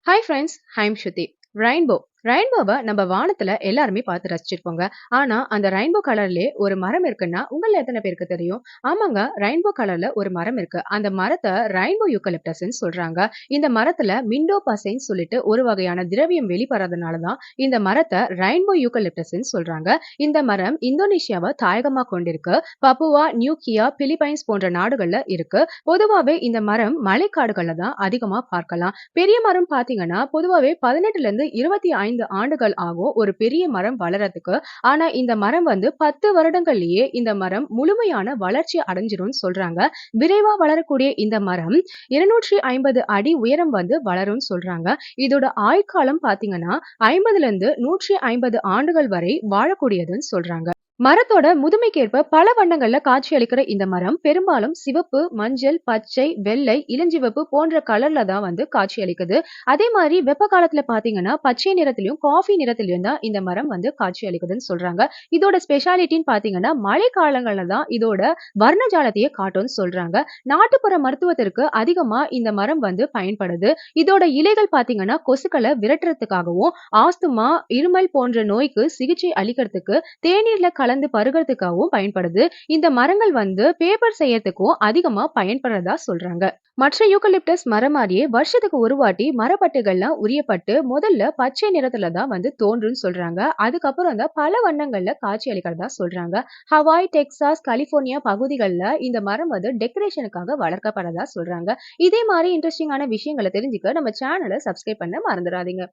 Hi friends, I'm Shruti. Rainbow ரெயின்போவை நம்ம வானத்துல எல்லாருமே பார்த்து ரசிச்சிருப்போங்க. ஆனா அந்த ரெயின்போ கலர்லயே ஒரு மரம் இருக்குன்னா உங்கள எத்தனை பேருக்கு தெரியும்? ஆமாங்க, ரெயின்போ கலர்ல ஒரு மரம் இருக்கு. அந்த மரத்தை ரெயின்போ யூக்கலிப்டஸ்ன்னு சொல்றாங்க. இந்த மரத்துல மிண்டோ பசைன்னு சொல்லிட்டு ஒரு வகையான திரவியம் வெளிப்படுறதுனால தான் இந்த மரத்தை ரெயின்போ யூக்கலிப்டஸ்ன்னு சொல்றாங்க. இந்த மரம் இந்தோனேஷியாவை தாயகமா கொண்டிருக்கு. பப்புவா நியூகியா, பிலிப்பைன்ஸ் போன்ற நாடுகள்ல இருக்கு. பொதுவாவே இந்த மரம் மழைக்காடுகள்ல தான் அதிகமா பார்க்கலாம். பெரிய மரம் பாத்தீங்கன்னா பொதுவாவே 18ல இருந்து 25 ஆண்டுகள் ஆகும் ஒரு பெரிய மரம் வளரதுக்கு. ஆனா இந்த மரம் வந்து 10 வருடங்கள்லயே இந்த மரம் முழுமையான வளர்ச்சி அடைஞ்சிரும்னு சொல்றாங்க. விரைவா வளரக்கூடிய இந்த மரம் 250 அடி உயரம் வந்து வளரும்னு சொல்றாங்க. இதோட ஆயுட்காலம் பாத்தீங்கன்னா 50ல இருந்து 150 ஆண்டுகள் வரை வாழக்கூடியதுன்னு சொல்றாங்க. மரத்தோட முதுமைக்கேற்ப பல வண்ணங்கள்ல காட்சியளிக்கிற இந்த மரம் பெரும்பாலும் சிவப்பு, மஞ்சள், பச்சை, வெள்ளை, இளஞ்சிவப்பு போன்ற கலர்ல தான் வந்து காட்சியளிக்குது. அதே மாதிரி வெப்ப காலத்துல பாத்தீங்கன்னா பச்சை நிறத்திலும் காஃபி நிறத்திலும் தான் இந்த மரம் வந்து காட்சியளிக்குதுன்னு சொல்றாங்க. இதோட ஸ்பெஷாலிட்டின்னு பாத்தீங்கன்னா மழை காலங்கள்ல தான் இதோட வர்ணஜாலத்தையே காட்டும்னு சொல்றாங்க. நாட்டுப்புற மருத்துவத்திற்கு அதிகமா இந்த மரம் வந்து பயன்படுது. இதோட இலைகள் பாத்தீங்கன்னா கொசுக்களை விரட்டுறதுக்காகவும், ஆஸ்துமா, இருமல் போன்ற நோய்க்கு சிகிச்சை அளிக்கிறதுக்கு, தேநீர்ல கலந்து பருகிறதுக்காகவும் பயன்படுது. இந்த மரங்கள் வந்து பேப்பர் செய்யறதுக்கும் அதிகமா பயன்படுறதா சொல்றாங்க. மற்ற யூக்கலிப்டஸ் மரம் மாதிரியே வருஷத்துக்கு ஒரு வாட்டி மரப்பட்டைகள்லாம் உரியப்பட்டு முதல்ல பச்சை நிறத்துல தான் வந்து தோன்றும்னு சொல்றாங்க. அதுக்கப்புறம் தான் பல வண்ணங்கள்ல காட்சி அளிக்கிறதா சொல்றாங்க. ஹவாய், டெக்சாஸ், கலிபோர்னியா பகுதிகளில் இந்த மரம் வந்து டெக்கரேஷனுக்காக வளர்க்கப்படுறதா சொல்றாங்க. இதே மாதிரி இன்ட்ரெஸ்டிங்கான விஷயங்களை தெரிஞ்சுக்க நம்ம சேனலை சப்ஸ்கிரைப் பண்ண மறந்துடாதீங்க.